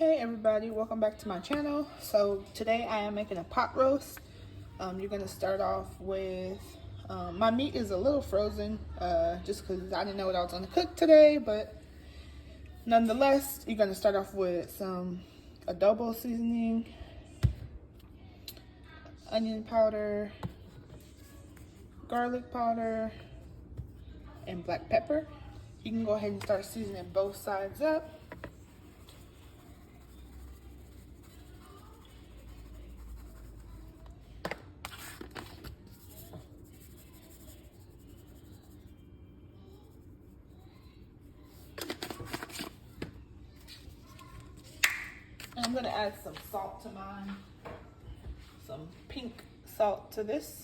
Hey everybody, welcome back to my channel. So today I am making a pot roast. You're going to start off with, my meat is a little frozen just because I didn't know what I was going to cook today, but nonetheless, you're going to start off with some adobo seasoning, onion powder, garlic powder, and black pepper. You can go ahead and start seasoning both sides up. And I'm going to add some salt to mine, some pink salt to this.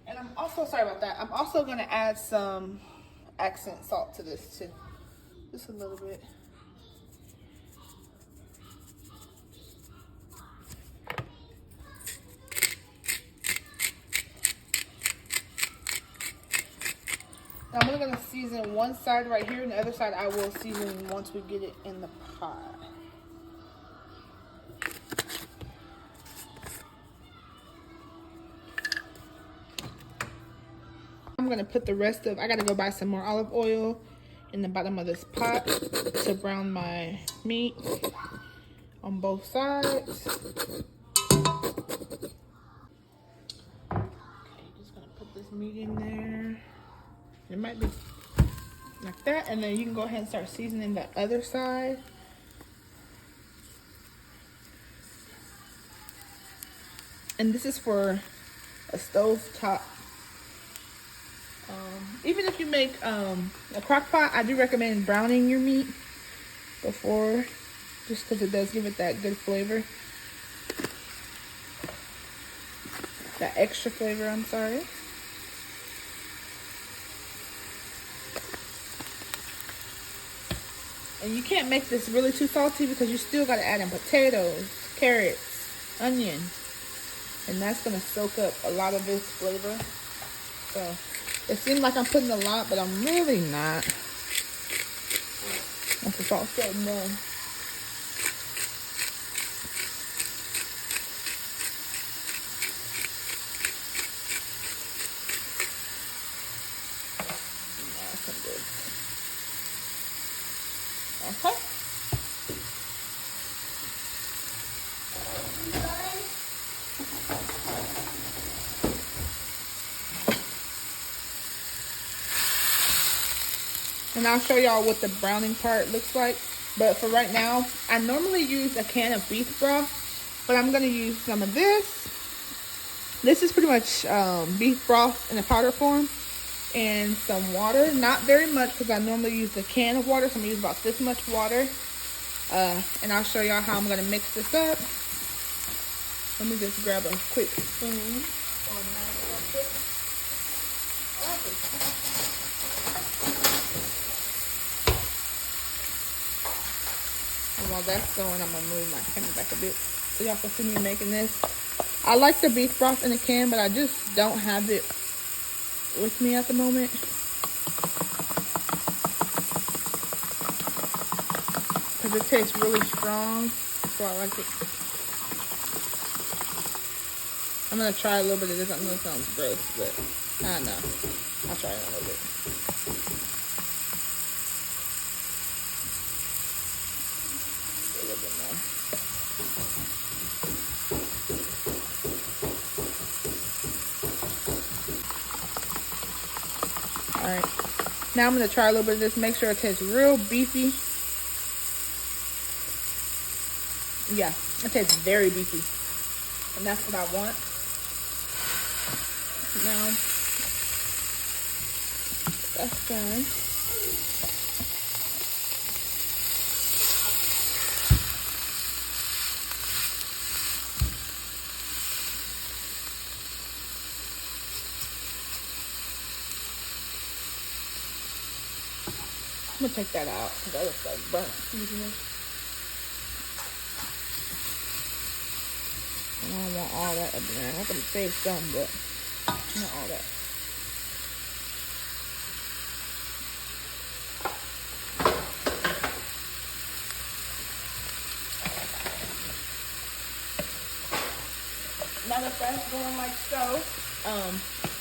And I'm also, sorry about that, I'm also going to add some accent salt to this too, just a little bit. I'm only going to season one side right here, and the other side I will season once we get it in the pot. I'm going to put the rest of, I got to go buy some more olive oil in the bottom of this pot to brown my meat on both sides. Okay, just going to put this meat in there. It might be like that, and then you can go ahead and start seasoning the other side. And this is for a stovetop. Even if you make a crock pot, I do recommend browning your meat before, just because it does give it that good flavor. That extra flavor, I'm sorry. And you can't make this really too salty because you still got to add in potatoes, carrots, onion. And that's going to soak up a lot of this flavor. So it seems like I'm putting a lot, but I'm really not. Once it's all said and done. That's good. Okay. And I'll show y'all what the browning part looks like. But for right now, I normally use a can of beef broth, but I'm going to use some of this. This is pretty much beef broth in a powder form and some water. Not very much because I normally use a can of water, so I'm going to use about this much water. And I'll show y'all how I'm going to mix this up. Let me just grab a quick spoon. And while that's going, I'm going to move my camera back a bit so y'all can see me making this. I like the beef broth in a can, but I just don't have it with me at the moment. Because it tastes really strong, so I like it. I'm going to try a little bit of this. I know it sounds gross, but I don't know. I'll try it a little bit. A little bit more. Alright. Now I'm going to try a little bit of this. Make sure it tastes real beefy. Yeah, it tastes very beefy. And that's what I want. Now, that's done. I'm gonna take that out because that looks like burnt seasoning. I don't want all that up in there. I'm gonna save some, but not all that. Now that that's going like so,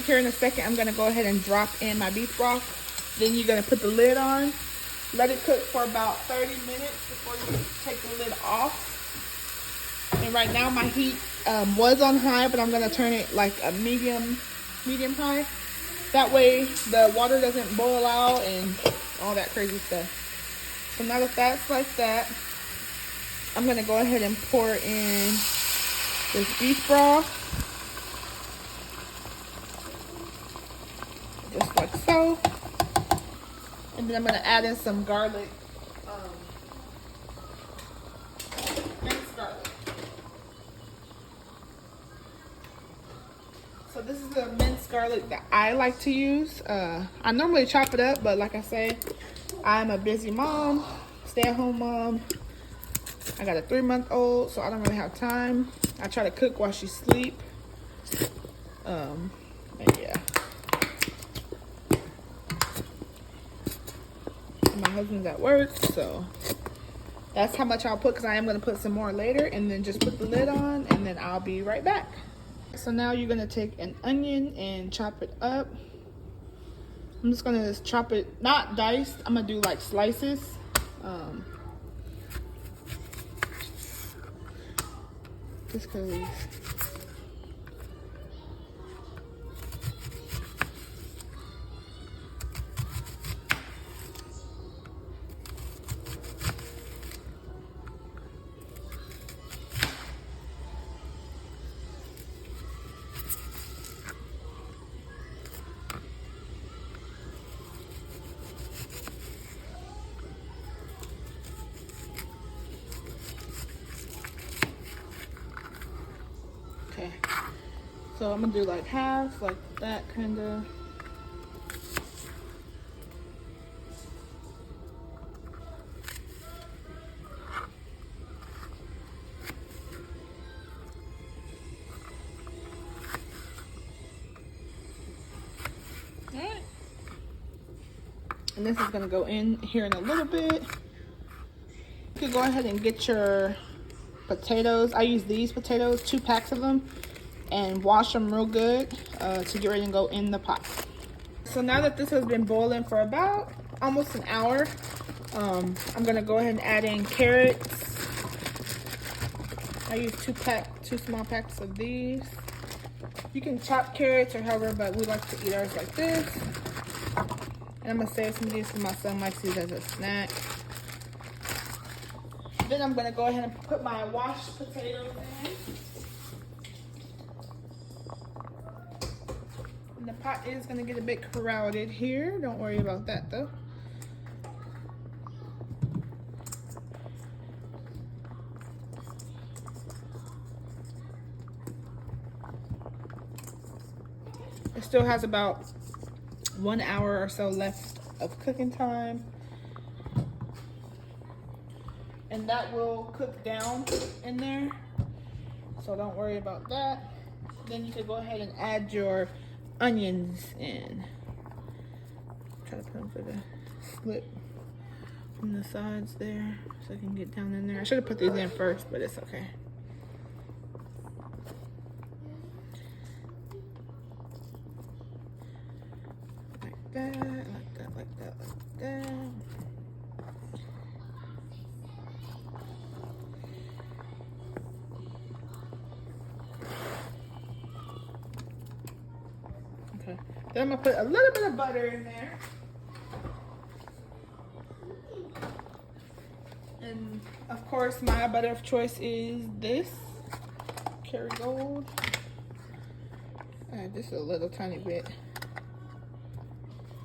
here in a second, I'm gonna go ahead and drop in my beef broth. Then you're gonna put the lid on, let it cook for about 30 minutes before you take the lid off. And right now my heat was on high, but I'm gonna turn it like a medium high. That way the water doesn't boil out and all that crazy stuff. So now that that's like that, I'm gonna go ahead and pour in this beef broth, just like so. And then I'm gonna add in some garlic, minced garlic. So this is the minced garlic that I like to use. I normally chop it up, but like I say, I'm a busy mom, stay-at-home mom. I got a 3-month-old, so I don't really have time. I try to cook while she sleep. And yeah. And my husband's at work, so that's how much I'll put, because I am going to put some more later, and then just put the lid on, and then I'll be right back. So now you're going to take an onion and chop it up. I'm just going to chop it, not diced. I'm going to do like slices. Just because. Okay, so I'm gonna do like half, like that kind of. All right, and this is gonna go in here in a little bit. You can go ahead and get your potatoes. I use these potatoes, 2 packs of them, and wash them real good to get ready to go in the pot. So now that this has been boiling for about almost an hour, I'm gonna go ahead and add in carrots. I use 2 small packs of these. You can chop carrots or however, but we like to eat ours like this. And I'm gonna save some of these because my son likes these as a snack. Then I'm gonna go ahead and put my washed potatoes in. And the pot is gonna get a bit crowded here. Don't worry about that though. It still has about 1 hour or so left of cooking time. And that will cook down in there, so don't worry about that. Then you can go ahead and add your onions in. Try to put them for the slit from the sides there, so I can get down in there. I should have put these in first, but it's okay. Like that, like that, like that, like that. Then I'm gonna put a little bit of butter in there. And of course my butter of choice is this, Kerrygold. Just a little tiny bit.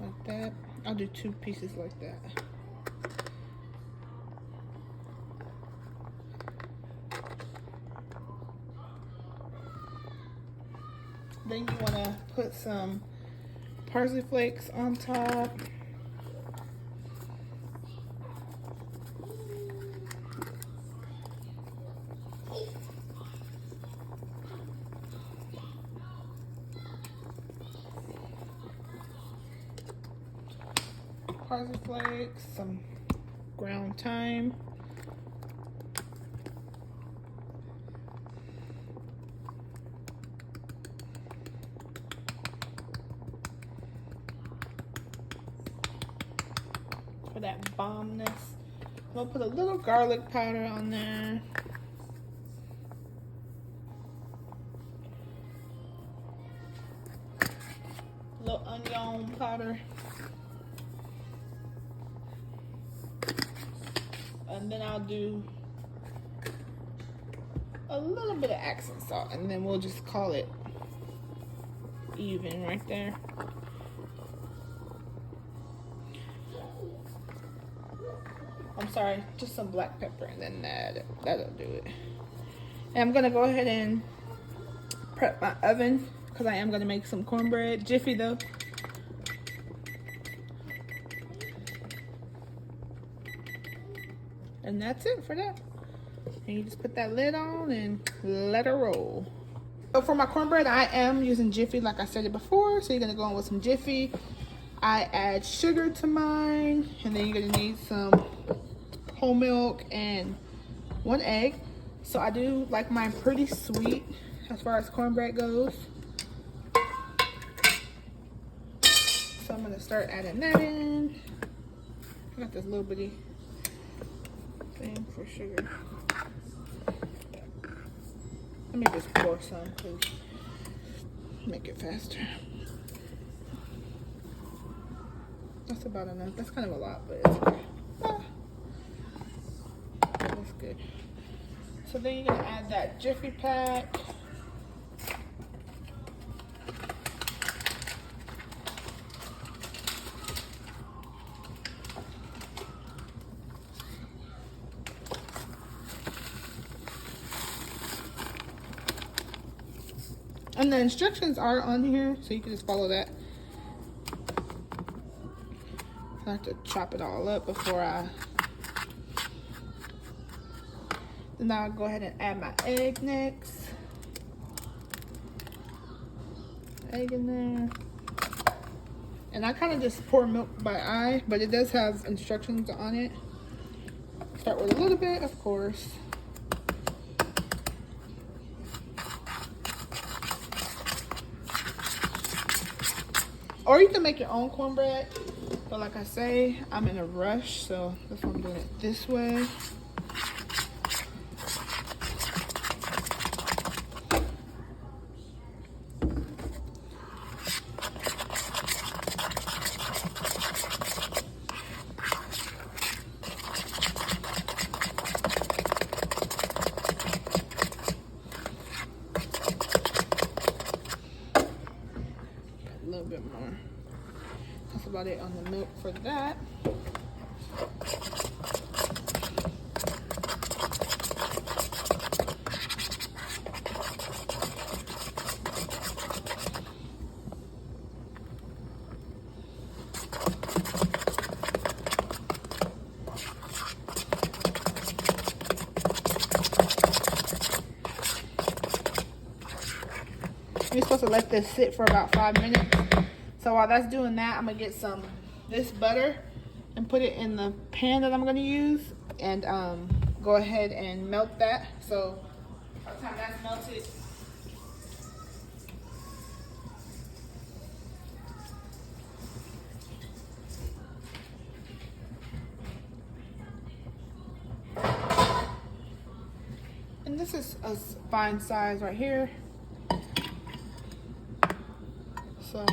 Like that. I'll do 2 pieces like that. Then you wanna put some parsley flakes on top. parsley flakes, some ground thyme, for that bombness. We'll put a little garlic powder on there. A little onion powder. And then I'll do a little bit of accent salt, and then we'll just call it even right there. I'm sorry, just some black pepper, and then that'll do it. And I'm gonna go ahead and prep my oven because I am gonna make some cornbread. Jiffy though. And that's it for that. And you just put that lid on and let her roll. So for my cornbread, I am using Jiffy like I said it before. So you're gonna go in with some Jiffy. I add sugar to mine, and then you're gonna need some whole milk and 1 egg. So I do like mine pretty sweet as far as cornbread goes. So I'm gonna start adding that in. I got this little bitty thing for sugar. Let me just pour some, please. Make it faster. That's about enough. That's kind of a lot, but it's okay. That's good. So then you're gonna add that Jiffy pack. And the instructions are on here, so you can just follow that. I have to chop it all up before I... Then I'll go ahead and add my egg next. Egg in there. And I kind of just pour milk by eye, but it does have instructions on it. Start with a little bit, of course. Or you can make your own cornbread, but like I say, I'm in a rush, so that's why I'm doing it this way. A little bit more. That's about it on the milk for that. You're supposed to let this sit for about 5 minutes. So while that's doing that, I'm gonna get this butter and put it in the pan that I'm gonna use, and go ahead and melt that. So by the time that's melted, and this is a fine size right here. So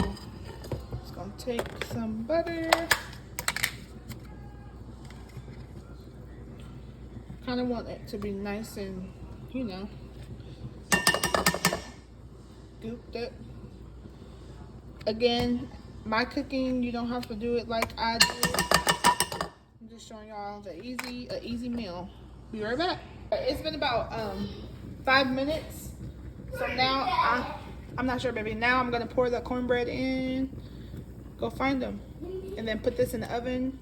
just gonna take some butter. Kind of want it to be nice and, you know, scooped up. Again, my cooking, you don't have to do it like I do. I'm just showing y'all the easy meal. Be right back. It's been about 5 minutes. So now I'm not sure, baby. Now I'm gonna pour the cornbread in. Go find them, and then put this in the oven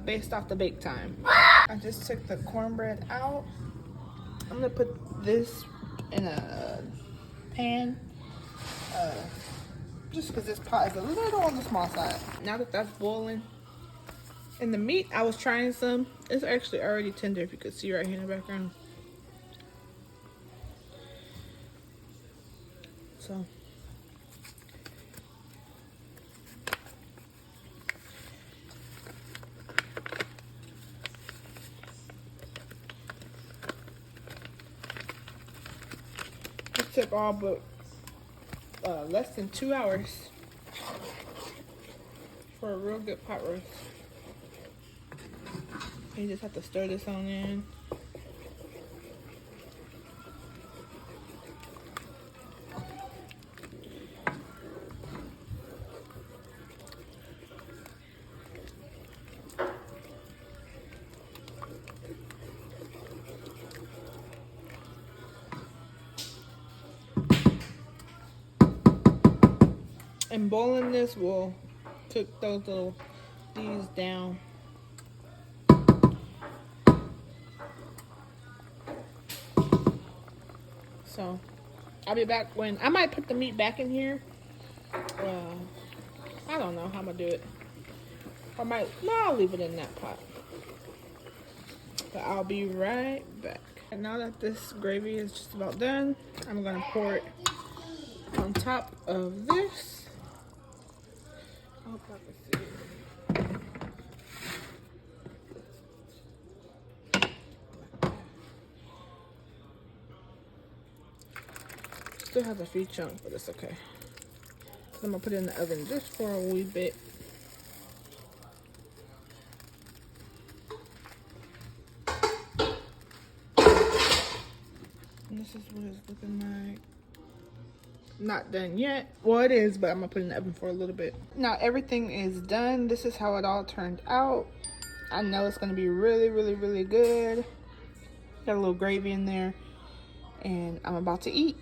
based off the bake time. I just took the cornbread out. I'm gonna put this in a pan, just because this pot is a little on the small side. Now that that's boiling, And the meat, I was trying some. It's actually already tender, if you could see right here in the background. So. It took all but less than 2 hours for a real good pot roast. You just have to stir this on in. And boiling this will cook these down. So I'll be back when I might put the meat back in here. I don't know how I'm gonna do it. I'll leave it in that pot. But I'll be right back. And now that this gravy is just about done, I'm gonna pour it on top of this. I hope I can see it. Still has a few chunks, but it's okay. So I'm gonna put it in the oven just for a wee bit. And this is what it's looking like. Not done yet. Well, it is, but I'm gonna put it in the oven for a little bit. Now everything is done. This is how it all turned out. I know it's gonna be really, really, really good. Got a little gravy in there, and I'm about to eat.